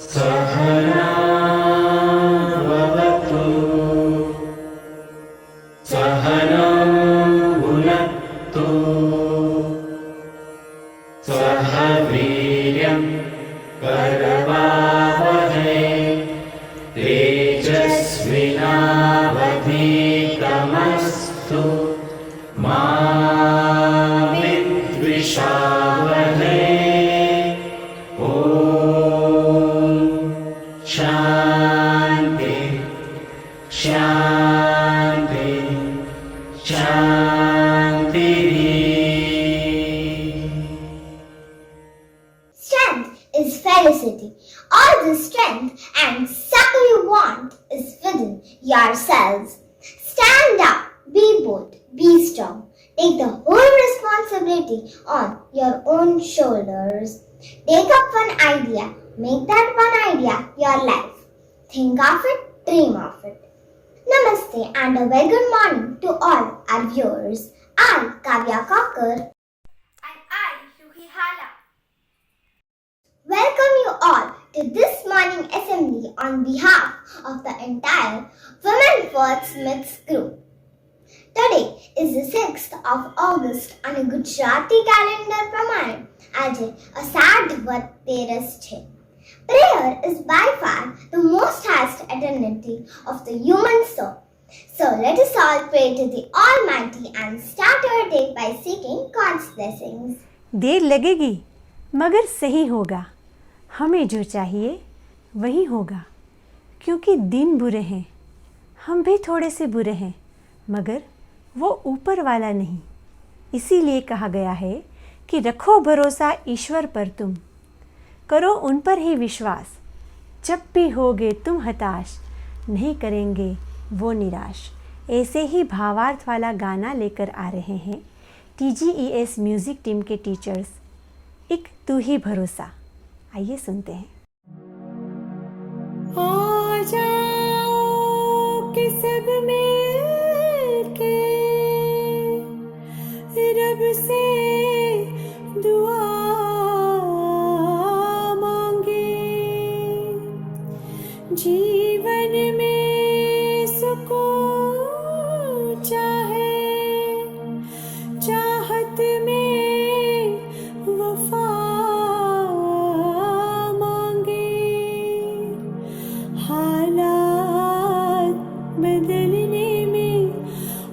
सहनावतु सहनौ भुनक्तु सह वीर्यं करवावहै तेजस्विनावधीतमस्तु मा विद्विषावहै। ॐ शान्ति शान्ति शान्तिः। Strength is felicity. All the strength and succor you want is within yourselves. Stand up, be bold, be strong. Take the whole responsibility on your own shoulders. Take up one idea, make that one idea your life. Think of it, dream of it. Namaste and a very good morning to all our viewers. I'm Kavya Kakkar. And I, Ruhi Hala. Welcome you all to this morning assembly on behalf of the entire Women Wordsmiths group. Today is the 6th of August on a Gujarati calendar प्रमाण आज अषाढ़ वद 13 है. Prayer is by far the most highest eternity of the human soul. So let us all pray to the Almighty and start our day by seeking God's blessings. देर लगेगी मगर सही होगा, हमें जो चाहिए वही होगा, क्योंकि दिन बुरे हैं, हम भी थोड़े से बुरे हैं, मगर वो ऊपर वाला नहीं। इसीलिए कहा गया है कि रखो भरोसा ईश्वर पर, तुम करो उन पर ही विश्वास। जब भी होगे तुम हताश, नहीं करेंगे वो निराश। ऐसे ही भावार्थ वाला गाना लेकर आ रहे हैं TGES म्यूज़िक टीम के टीचर्स। एक तू ही भरोसा, आइए सुनते हैं। आ जाओ कि सब मिलके रब से दुआ मांगे, जीवन में सुकून चाहे, चाहत में वफा मांगे, हालात बदलने में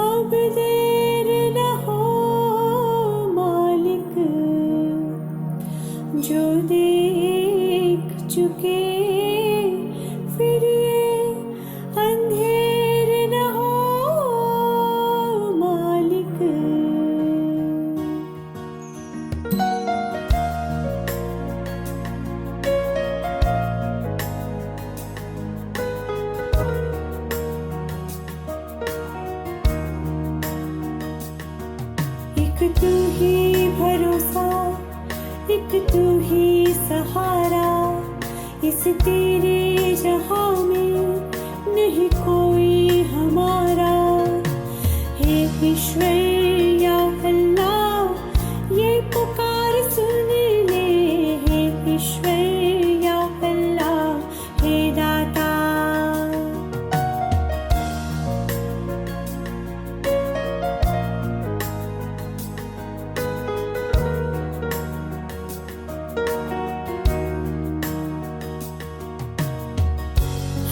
अब देर न हो मालिक, जो देख चुके फिर ये अंधेर न हो मालिक। एक तू ही भरोसा, एक तू ही सहारा, इस तेरे जहां में नहीं कोई हमारा। हे ईश्वर या अल्लाह, ये पुकार सुन ले, हे ईश्वर या अल्लाह, हे दाता।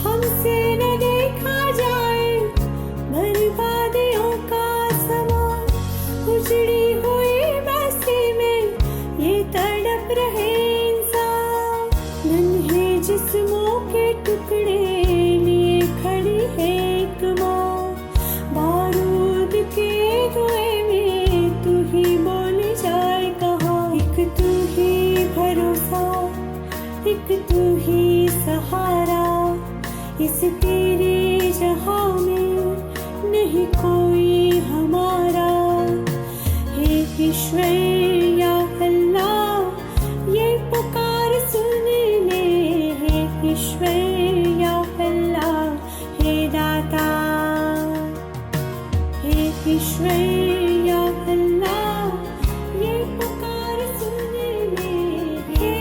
हमसे न देखा जाए बर्बादियों का समा, उजड़ी हुई बस्ती में ये तड़प रहे इंसान। नन्हे जिस्मों के टुकड़े लिए खड़ी है एक माँ, बारूद के धुएं में तू ही बोल जाए कहाँ। एक तू ही भरोसा, एक तू ही सहारा, इस तेरे जहां में नहीं कोई हमारा। हे ईश्वर या अल्लाह, ये पुकार सुन ले, हे ईश्वर या अल्लाह, हे दाता। हे ईश्वर या अल्लाह, ये पुकार सुन ले, हे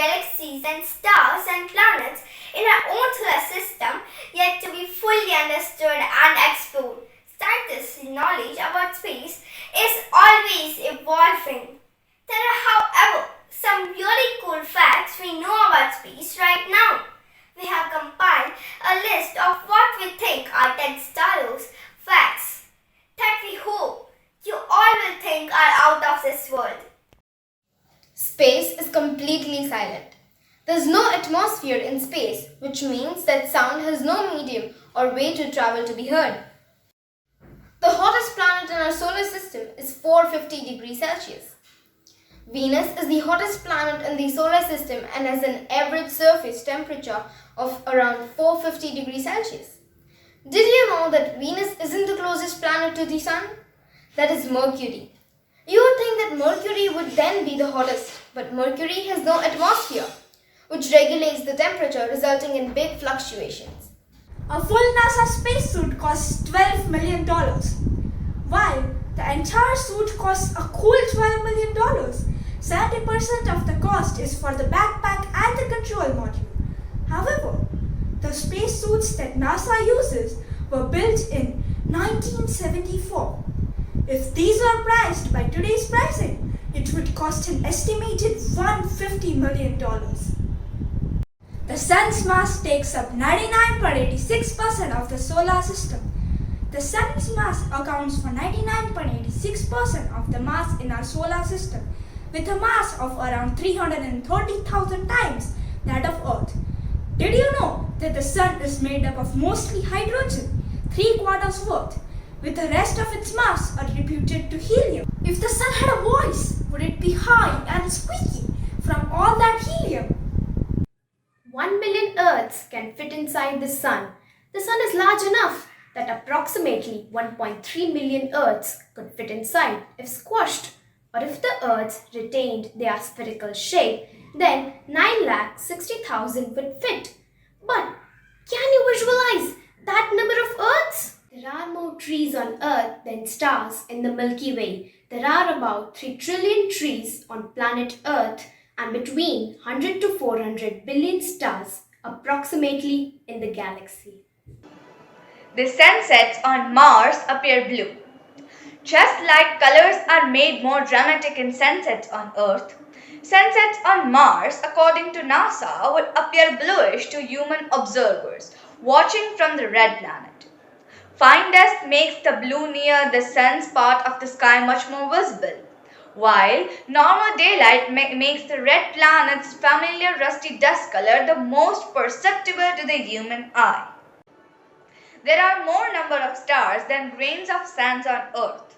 galaxies and stars and planets in our own solar system yet to be fully understood and explored. Scientists' knowledge about space is always evolving. There are, however, some really cool facts we know about space right now. We have compiled a list of what we think are tgesstudio facts that we hope you all will think are out of this world. Space is completely silent. There's no atmosphere in space, which means that sound has no medium or way to travel to be heard. The hottest planet in our solar system is 450 degrees Celsius. Venus is the hottest planet in the solar system and has an average surface temperature of around 450 degrees Celsius. Did you know that Venus isn't the closest planet to the Sun? That is Mercury. You would think that Mercury would then be the hottest, but Mercury has no atmosphere, which regulates the temperature, resulting in big fluctuations. A full NASA spacesuit costs $12 million, while the entire suit costs a cool $12 million. 70% of the cost is for the backpack and the control module. However, the spacesuits that NASA uses were built in 1974. If these were priced by today's pricing, it would cost an estimated $150 million. The Sun's mass takes up 99.86% of the solar system. The Sun's mass accounts for 99.86% of the mass in our solar system, with a mass of around 330,000 times that of Earth. Did you know that the Sun is made up of mostly hydrogen, 3/4 worth, with the rest of its mass attributed to helium? If the Sun had a voice, would it be high and squeaky from all that helium? 1 million Earths can fit inside the Sun. The Sun is large enough that approximately 1.3 million Earths could fit inside if squashed, or if the Earths retained their spherical shape, then 9,60,000 would fit. But can you visualize that number of Earths? There are more trees on Earth than stars in the Milky Way. There are about 3 trillion trees on planet Earth and between 100 to 400 billion stars approximately in the galaxy. The sunsets on Mars appear blue. Just like colors are made more dramatic in sunsets on Earth, sunsets on Mars, according to NASA, would appear bluish to human observers watching from the red planet. Fine dust makes the blue near the sun's part of the sky much more visible, while normal daylight makes the red planet's familiar rusty dust color the most perceptible to the human eye. There are more number of stars than grains of sand on Earth.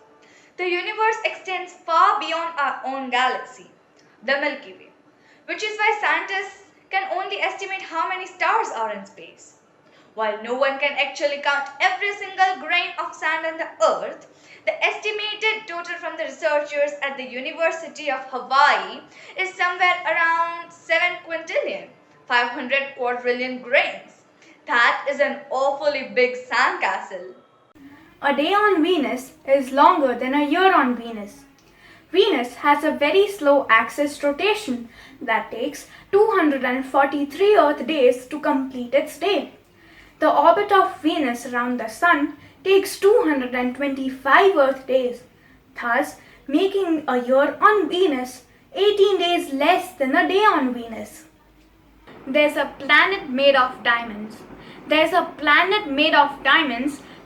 The universe extends far beyond our own galaxy, the Milky Way, which is why scientists can only estimate how many stars are in space. While no one can actually count every single grain of sand on the Earth, the estimated total from the researchers at the University of Hawaii is somewhere around 7 quintillion, 500 quadrillion grains. That is an awfully big sandcastle. A day on Venus is longer than a year on Venus. Venus has a very slow axis rotation that takes 243 Earth days to complete its day. The orbit of Venus around the Sun takes 225 Earth days, thus making a year on Venus 18 days less than a day on Venus. There's a planet made of diamonds.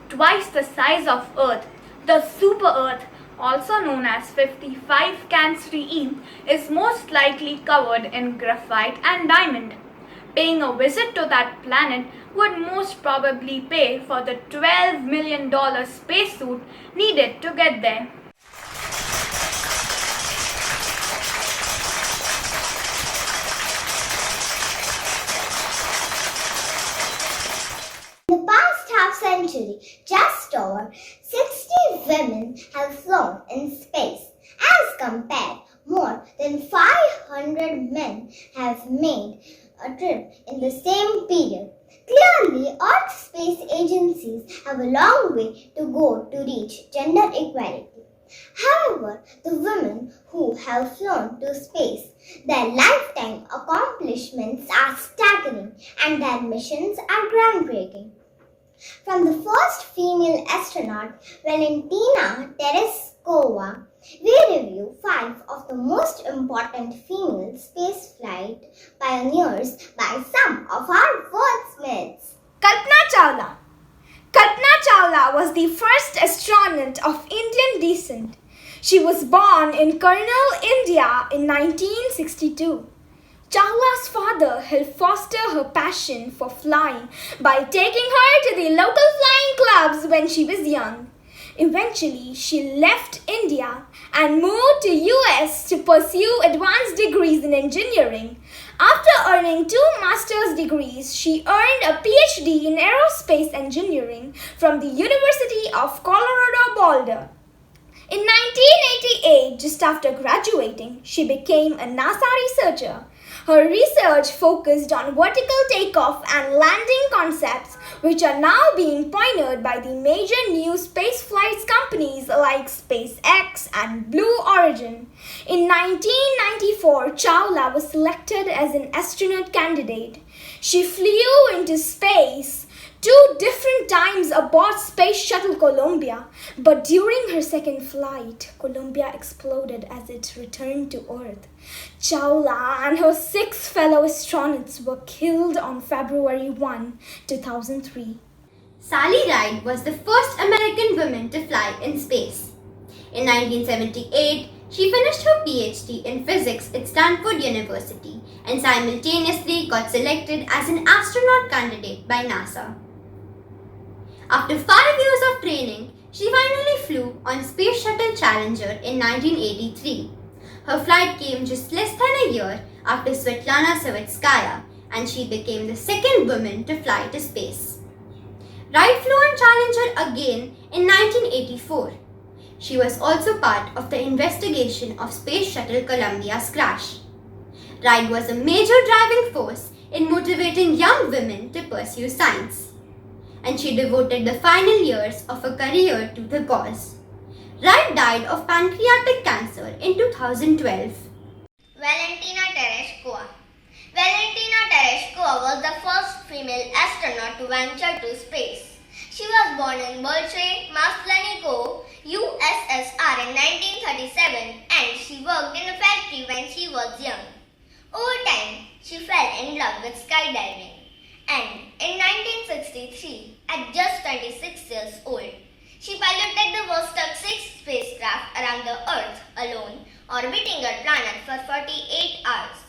Twice the size of Earth. The super Earth, also known as 55 Cancri E, is most likely covered in graphite and diamond. Paying a visit to that planet would most probably pay for the $12 million spacesuit needed to get there. In the past half-century, just over 60 women have flown in space. As compared, more than 500 men have made a trip in the same period. Clearly, Earth space agencies have a long way to go to reach gender equality. However, the women who have flown to space, their lifetime accomplishments are staggering and their missions are groundbreaking. From the first female astronaut, Valentina Tereshkova, we review 5 of the most important female spaceflight pioneers by some of our wordsmiths. Kalpana Chawla. Kalpana Chawla was the first astronaut of Indian descent. She was born in Karnal, India in 1962. Chawla's father helped foster her passion for flying by taking her to the local flying clubs when she was young. Eventually, she left India and moved to US to pursue advanced degrees in engineering. After earning 2 master's degrees, she earned a PhD in aerospace engineering from the University of Colorado Boulder. In 1988, just after graduating, she became a NASA researcher. Her research focused on vertical takeoff and landing concepts, which are now being pioneered by the major new spaceflight companies like SpaceX and Blue Origin. In 1994, Chawla was selected as an astronaut candidate. She flew into space 2 different times aboard Space Shuttle Columbia, but during her second flight, Columbia exploded as it returned to Earth. Chawla and her 6 fellow astronauts were killed on February 1, 2003. Sally Ride was the first American woman to fly in space. In 1978, she finished her PhD in physics at Stanford University and simultaneously got selected as an astronaut candidate by NASA. After 5 years of training, she finally flew on Space Shuttle Challenger in 1983. Her flight came just less than a year after Svetlana Savitskaya, and she became the second woman to fly to space. Ride flew on Challenger again in 1984. She was also part of the investigation of Space Shuttle Columbia's crash. Ride was a major driving force in motivating young women to pursue science, and she devoted the final years of her career to the cause. Ride died of pancreatic cancer in 2012. Valentina Tereshkova. Valentina Tereshkova was the first female astronaut to venture to space. She was born in Bolshe, Masleniko, USSR in 1937, and she worked in a factory when she was young. Over time, she fell in love with skydiving, and in 1963, at just 26 years old, she piloted the Vostok 6 spacecraft around the Earth alone, orbiting her planet for 48 hours.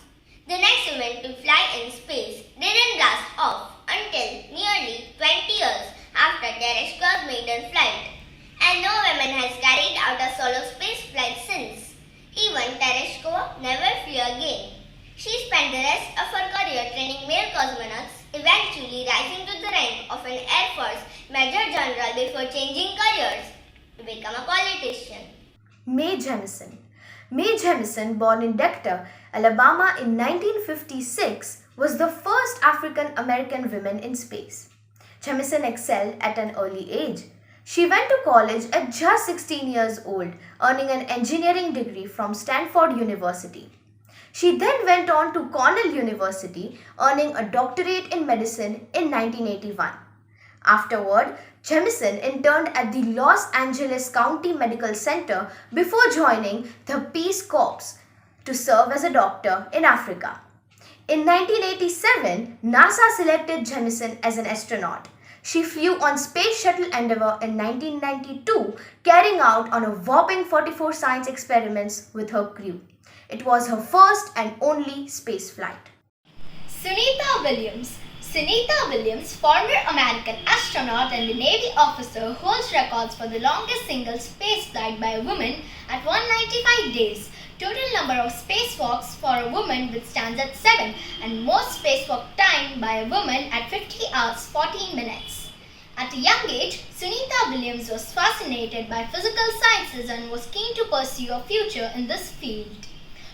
The next woman to fly in space didn't blast off until nearly 20 years after Tereshkova's maiden flight, and no woman has carried out a solo space flight since. Even Tereshkova never flew again. She spent the rest of her career training male cosmonauts, eventually rising to the rank of an Air Force Major General before changing careers to become a politician. Mae Jemison. Mae Jemison, born in Decatur, Alabama in 1956, was the first African American woman in space. Jemison excelled at an early age. She went to college at just 16 years old, earning an engineering degree from Stanford University. She then went on to Cornell University, earning a doctorate in medicine in 1981. Afterward, Jemison interned at the Los Angeles County Medical Center before joining the Peace Corps to serve as a doctor in Africa. In 1987, NASA selected Jemison as an astronaut. She flew on Space Shuttle Endeavour in 1992, carrying out on a whopping 44 science experiments with her crew. It was her first and only space flight. Sunita Williams. Sunita Williams, former American astronaut and Navy officer, holds records for the longest single space flight by a woman at 195 days. Total number of spacewalks for a woman stands at 7, and most spacewalk time by a woman at 50 hours 14 minutes. At a young age, Sunita Williams was fascinated by physical sciences and was keen to pursue a future in this field.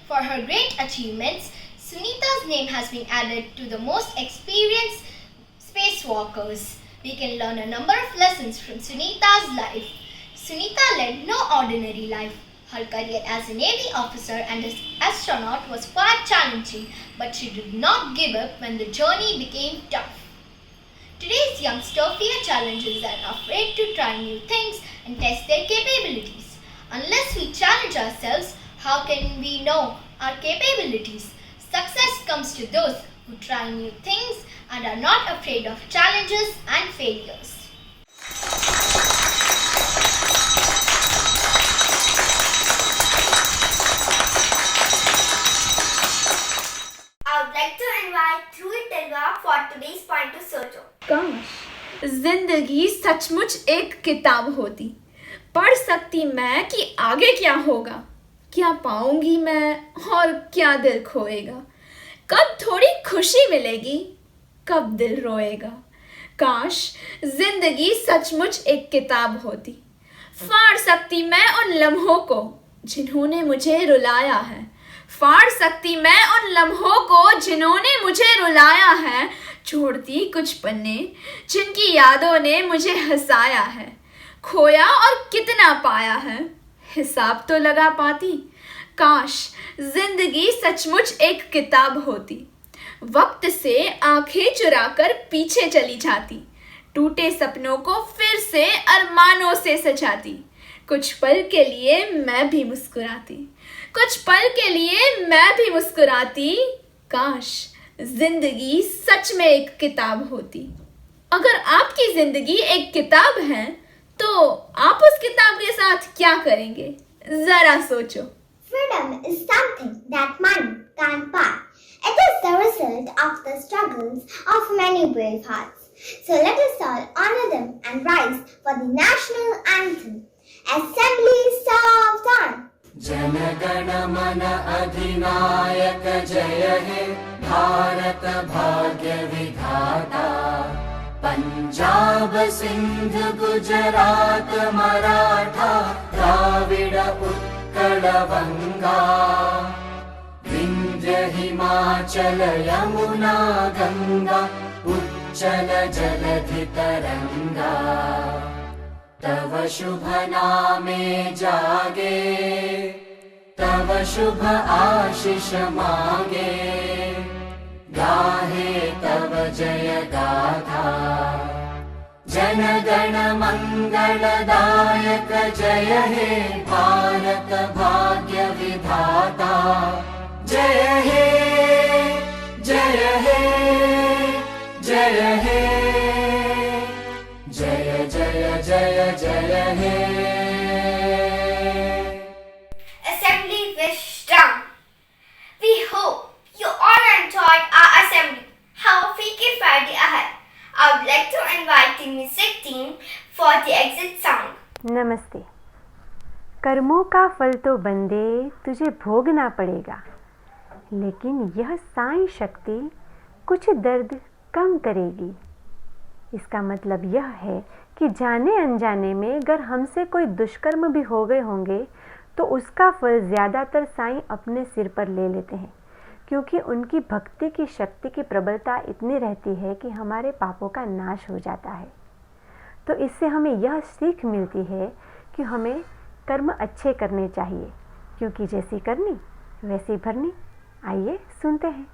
For her great achievements, Sunita's name has been added to the most experienced spacewalkers. We can learn a number of lessons from Sunita's life. Sunita led no ordinary life. Her career as a Navy officer and as astronaut was quite challenging, but she did not give up when the journey became tough. Today's youngsters fear challenges and are afraid to try new things and test their capabilities. Unless we challenge ourselves, how can we know our capabilities? Success comes to those who try new things and are not afraid of challenges and failures. I would like to invite Dhruvi Tilwa for today's point of sojo. काश जिंदगी सचमुच एक किताब होती, पढ़ सकती मैं कि आगे क्या होगा, क्या पाऊंगी मैं और क्या दिल खोएगा, कब थोड़ी खुशी मिलेगी, कब दिल रोएगा। काश जिंदगी सचमुच एक किताब होती, फाड़ सकती मैं उन लम्हों को जिन्होंने मुझे रुलाया है, फाड़ सकती मैं उन लम्हों को जिन्होंने मुझे रुलाया है, छोड़ती कुछ पन्ने जिनकी यादों ने मुझे हंसाया है, खोया और कितना पाया है, हिसाब तो लगा पाती। काश जिंदगी सचमुच एक किताब होती, वक्त से आंखें चुराकर पीछे चली जाती, टूटे सपनों को फिर से अरमानों से सजाती, कुछ पल के लिए मैं भी मुस्कुराती, कुछ पल के लिए मैं भी मुस्कुराती। काश जिंदगी सच में एक किताब होती। अगर आपकी जिंदगी एक किताब है तो आप उस किताब के साथ क्या करेंगे, जरा सोचो। Freedom is something that money can't buy. It is the result of the struggles of many brave hearts. So let us all honor them and rise for the national anthem. Assembly serves on. Jana Gana मन अधिनायक जय हे भारत भाग्य विधाता, पंजाब सिंध गुजरात मराठा द्राविड़ उत्कल बंगा, विंध्य हिमाचल यमुना गंगा उच्चल जलधि तरंगा, तव शुभ नामे जागे, तव शुभ आशीष मांगे, गाहे तव जय गाथा, जन गण मंगलदायक जय हे भारत भाग्य विधाता, जय हे जय हे जय हे, जय जय जय जय हे। Assembly wish done. We hope you all enjoyed our assembly. Have a freaky Friday ahead. I would like to invite the music team for the exit song. नमस्ते। कर्मों का फल तो बंदे तुझे भोगना पड़ेगा, लेकिन यह साईं शक्ति कुछ दर्द कम करेगी। इसका मतलब यह है कि जाने अनजाने में अगर हमसे कोई दुष्कर्म भी हो गए होंगे तो उसका फल ज़्यादातर साईं अपने सिर पर ले लेते हैं, क्योंकि उनकी भक्ति की शक्ति की प्रबलता इतनी रहती है कि हमारे पापों का नाश हो जाता है। तो इससे हमें यह सीख मिलती है कि हमें कर्म अच्छे करने चाहिए, क्योंकि जैसी करनी वैसी भरनी। आइए सुनते हैं।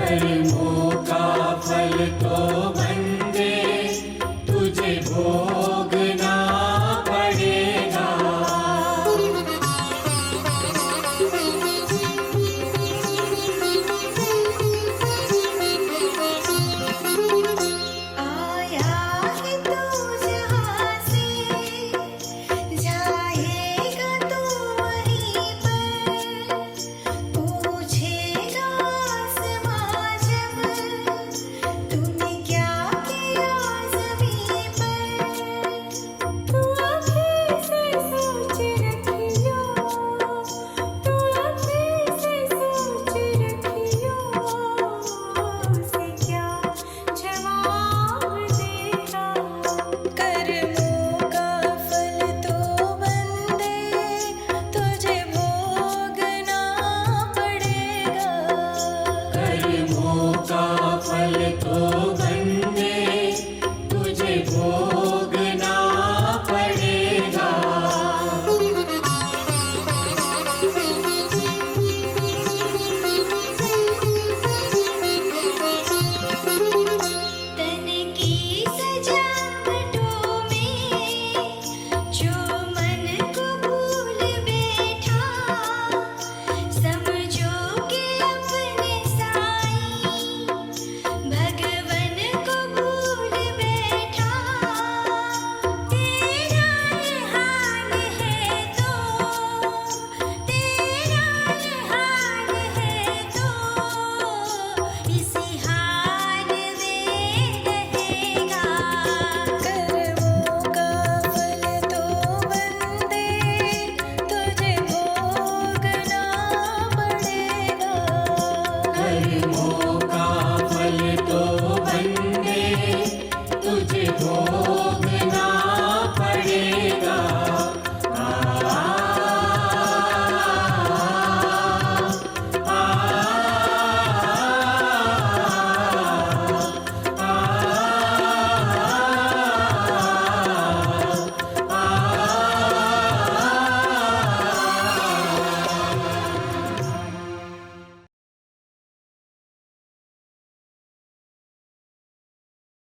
कर्मों का फल तो बंदे तुझे भोगना पड़ेगा। आया है तू जहाँ से, जाएगा तू वहीं पर, पूछेगा आसमां जब तूने क्या किया ज़मीं पर। तू अभी से सोच रखियो, तू अभी से सोच रखियो, उसे क्या जवाब देगा। कर्मों का फल तो बंदे तुझे भोगना पड़ेगा। कर्मों का फल तो बंदे तुझे भोगना पड़ेगा। तन की सजावटों में जो मन को भूल बैठा, समझो कि अपने साईं भगवन को भूल बैठा। तेरा ये हाल है तो, तेरा ये हाल है तो, इसी हाल में रहेगा। कर्मों का फल तो बंदे तुझे भोगना पड़ेगा। कर्मों का फल तो बंदे तुझे भोगना पड़ेगा।